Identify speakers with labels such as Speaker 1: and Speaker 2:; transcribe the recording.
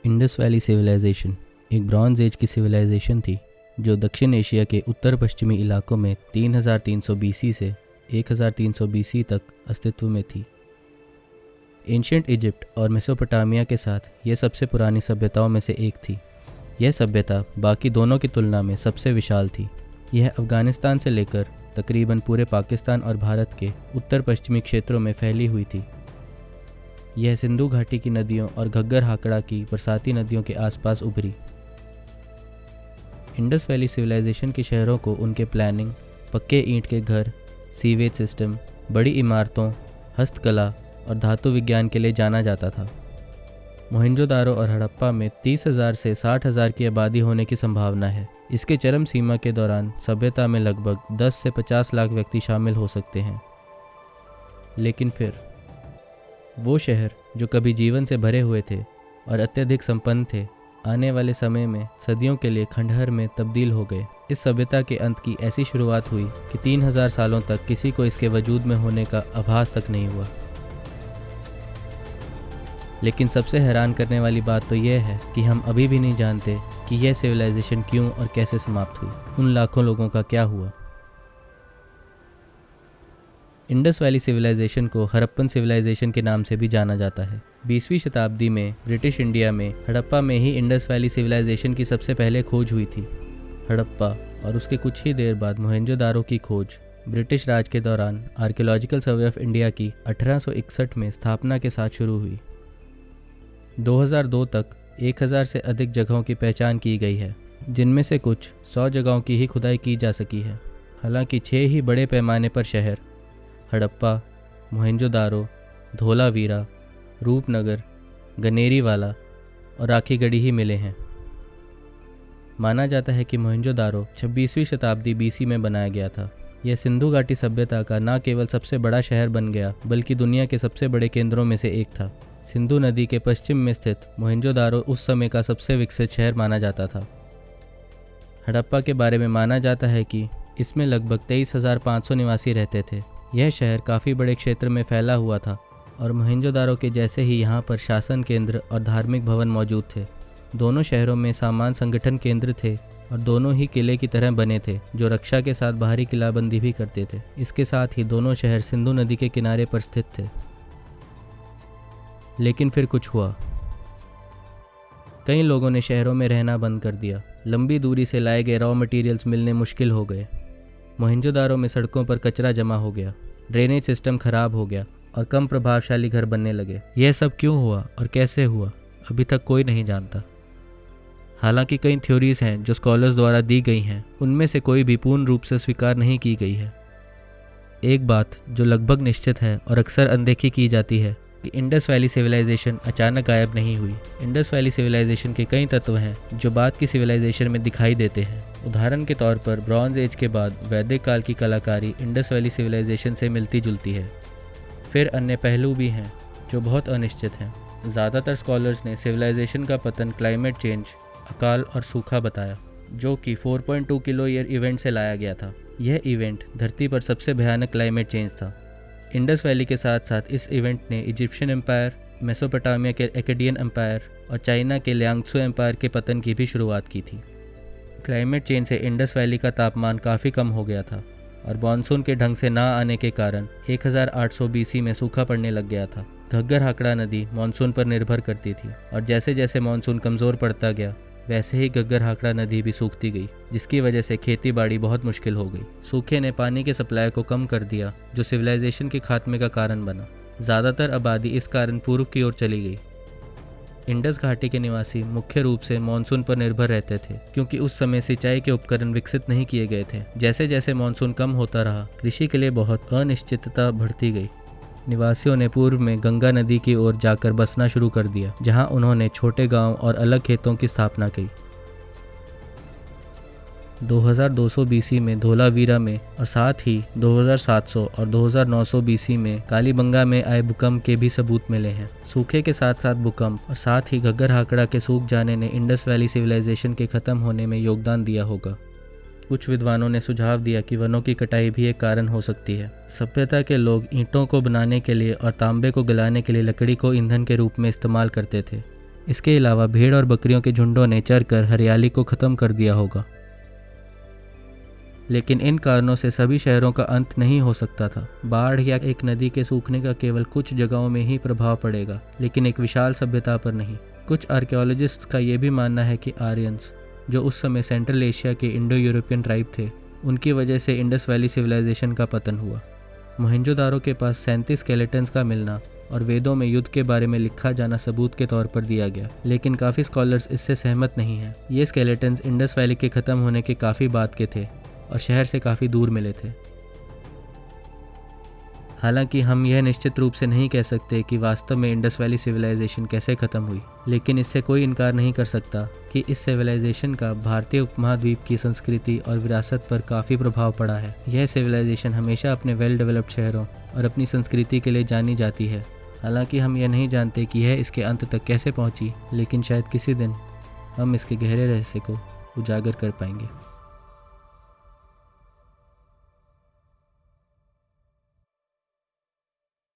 Speaker 1: Indus valley civilisation एक bronze age की civilisation थी जो दक्षिण एशिया के उत्तर पश्चिमी इलाकों में 3300 BC से 1300 BC तक अस्तित्व में थी। एंशिएंट इजिप्ट और मेसोपोटामिया के साथ यह सबसे पुरानी सभ्यताओं में से एक थी। यह सभ्यता बाकी दोनों की तुलना में सबसे विशाल थी। यह अफ़गानिस्तान से लेकर तकरीबन पूरे पाकिस्तान और भारत के उत्तर पश्चिमी क्षेत्रों में फैली हुई थी। यह सिंधु घाटी की नदियों और घग्गर हाकड़ा की बरसाती नदियों के आसपास उभरी। इंडस वैली सिविलाइजेशन के शहरों को उनके प्लानिंग, पक्के ईंट के घर, सीवेज सिस्टम, बड़ी इमारतों, हस्तकला और धातु विज्ञान के लिए जाना जाता था। मोहनजोदारो और हड़प्पा में 30,000 से 60,000 की आबादी होने की संभावना है। इसके चरम सीमा के दौरान सभ्यता में लगभग 10 से 50 लाख व्यक्ति शामिल हो सकते हैं। लेकिन फिर वो शहर जो कभी जीवन से भरे हुए थे और अत्यधिक संपन्न थे, आने वाले समय में सदियों के लिए खंडहर में तब्दील हो गए। इस सभ्यता के अंत की ऐसी शुरुआत हुई कि 3000 सालों तक किसी को इसके वजूद में होने का आभास तक नहीं हुआ। लेकिन सबसे हैरान करने वाली बात तो यह है कि हम अभी भी नहीं जानते कि यह सिविलाइजेशन क्यों और कैसे समाप्त हुई। उन लाखों लोगों का क्या हुआ। इंडस वैली सिविलाइजेशन को हड़प्पन सिविलाइजेशन के नाम से भी जाना जाता है। 20वीं शताब्दी में ब्रिटिश इंडिया में हड़प्पा में ही इंडस वैली सिविलाइजेशन की सबसे पहले खोज हुई थी। हड़प्पा और उसके कुछ ही देर बाद मोहनजोदारो की खोज ब्रिटिश राज के दौरान आर्कियोलॉजिकल सर्वे ऑफ इंडिया की 1861 में स्थापना के साथ शुरू हुई। 2002 तक 1000 से अधिक जगहों की पहचान की गई है, जिनमें से कुछ 100 जगहों की ही खुदाई की जा सकी है। हालांकि 6 ही बड़े पैमाने पर शहर हड़प्पा, मोहनजोदारो, धोलावीरा, रूपनगर, गनेरीवाला और राखीगढ़ी ही मिले हैं। माना जाता है कि मोहनजोदारो 26वीं शताब्दी BC में बनाया गया था। यह सिंधु घाटी सभ्यता का न केवल सबसे बड़ा शहर बन गया बल्कि दुनिया के सबसे बड़े केंद्रों में से एक था। सिंधु नदी के पश्चिम में स्थित मोहनजोदारो उस समय का सबसे विकसित शहर माना जाता था। हड़प्पा के बारे में माना जाता है कि इसमें लगभग 23,500 निवासी रहते थे। यह शहर काफ़ी बड़े क्षेत्र में फैला हुआ था और मोहनजोदारो के जैसे ही यहाँ पर शासन केंद्र और धार्मिक भवन मौजूद थे। दोनों शहरों में सामान संगठन केंद्र थे और दोनों ही किले की तरह बने थे जो रक्षा के साथ बाहरी किलाबंदी भी करते थे। इसके साथ ही दोनों शहर सिंधु नदी के किनारे पर स्थित थे। लेकिन फिर कुछ हुआ। कई लोगों ने शहरों में रहना बंद कर दिया। लंबी दूरी से लाए गए रॉ मटेरियल्स मिलने मुश्किल हो गए। मोहनजोदारो में सड़कों पर कचरा जमा हो गया, ड्रेनेज सिस्टम खराब हो गया और कम प्रभावशाली घर बनने लगे। यह सब क्यों हुआ और कैसे हुआ, अभी तक कोई नहीं जानता। हालांकि कई थ्योरीज हैं जो स्कॉलर्स द्वारा दी गई हैं, उनमें से कोई भी पूर्ण रूप से स्वीकार नहीं की गई है। एक बात जो लगभग निश्चित है और अक्सर अनदेखी की जाती है कि इंडस वैली सिविलाइजेशन अचानक गायब नहीं हुई। इंडस वैली सिविलाइजेशन के कई तत्व हैं जो बाद की सिविलाइजेशन में दिखाई देते हैं। उदाहरण के तौर पर ब्रॉन्ज एज के बाद वैदिक काल की कलाकारी इंडस वैली सिविलाइजेशन से मिलती जुलती है। फिर अन्य पहलू भी हैं जो बहुत अनिश्चित हैं। ज़्यादातर स्कॉलर्स ने सिविलाइजेशन का पतन क्लाइमेट चेंज, अकाल और सूखा बताया, जो कि 4.2 किलो ईयर इवेंट से लाया गया था। यह इवेंट धरती पर सबसे भयानक क्लाइमेट चेंज था। इंडस वैली के साथ साथ इस इवेंट ने इजिप्शियन एम्पायर, मेसोपोटामिया के एक्काडियन एम्पायर और चाइना के लियांगत्सू एम्पायर के पतन की भी शुरुआत की थी। क्लाइमेट चेंज से इंडस वैली का तापमान काफ़ी कम हो गया था और मानसून के ढंग से ना आने के कारण 1800 BC में सूखा पड़ने लग गया था। घग्गर हाकड़ा नदी मानसून पर निर्भर करती थी और जैसे जैसे मानसून कमज़ोर पड़ता गया वैसे ही घग्गर हाकड़ा नदी भी सूखती गई, जिसकी वजह से खेती बाड़ी बहुत मुश्किल हो गई। सूखे ने पानी के सप्लाई को कम कर दिया, जो सिविलाइजेशन के खात्मे का कारण बना। ज़्यादातर आबादी इस कारण पूर्व की ओर चली गई। इंडस घाटी के निवासी मुख्य रूप से मानसून पर निर्भर रहते थे, क्योंकि उस समय सिंचाई के उपकरण विकसित नहीं किए गए थे। जैसे जैसे मानसून कम होता रहा, कृषि के लिए बहुत अनिश्चितता बढ़ती गई। निवासियों ने पूर्व में गंगा नदी की ओर जाकर बसना शुरू कर दिया, जहां उन्होंने छोटे गांव और अलग खेतों की स्थापना की। 2200 BC में धोलावीरा में और साथ ही 2700 और 2900 BC में कालीबंगा में आए भूकंप के भी सबूत मिले हैं। सूखे के साथ साथ भूकंप और साथ ही घग्गर हाकड़ा के सूख जाने ने इंडस वैली सिविलाइजेशन के खत्म होने में योगदान दिया होगा। कुछ विद्वानों ने सुझाव दिया कि वनों की कटाई भी एक कारण हो सकती है। सभ्यता के लोग ईंटों को बनाने के लिए और तांबे को गलाने के लिए लकड़ी को ईंधन के रूप में इस्तेमाल करते थे। इसके अलावा भेड़ और बकरियों के झुंडों ने चरकर हरियाली को ख़त्म कर दिया होगा। लेकिन इन कारणों से सभी शहरों का अंत नहीं हो सकता था। बाढ़ या एक नदी के सूखने का केवल कुछ जगहों में ही प्रभाव पड़ेगा, लेकिन एक विशाल सभ्यता पर नहीं। कुछ आर्कियोलॉजिस्ट्स का ये भी मानना है कि आर्यंस, जो उस समय सेंट्रल एशिया के इंडो यूरोपियन ट्राइब थे, उनकी वजह से इंडस वैली सिविलाइजेशन का पतन हुआ। मोहनजोदारो के पास 37 स्केलेटन्स का मिलना और वेदों में युद्ध के बारे में लिखा जाना सबूत के तौर पर दिया गया, लेकिन काफ़ी स्कॉलर्स इससे सहमत नहीं हैं। ये स्केलेटन्स इंडस वैली के ख़त्म होने के काफ़ी बाद के थे और शहर से काफ़ी दूर मिले थे। हालांकि हम यह निश्चित रूप से नहीं कह सकते कि वास्तव में इंडस वैली सिविलाइजेशन कैसे ख़त्म हुई, लेकिन इससे कोई इनकार नहीं कर सकता कि इस सिविलाइजेशन का भारतीय उपमहाद्वीप की संस्कृति और विरासत पर काफ़ी प्रभाव पड़ा है। यह सिविलाइजेशन हमेशा अपने वेल डेवलप्ड शहरों और अपनी संस्कृति के लिए जानी जाती है। हालांकि हम यह नहीं जानते कि यह इसके अंत तक कैसे पहुंची, लेकिन शायद किसी दिन हम इसके गहरे रहस्य को उजागर कर पाएंगे।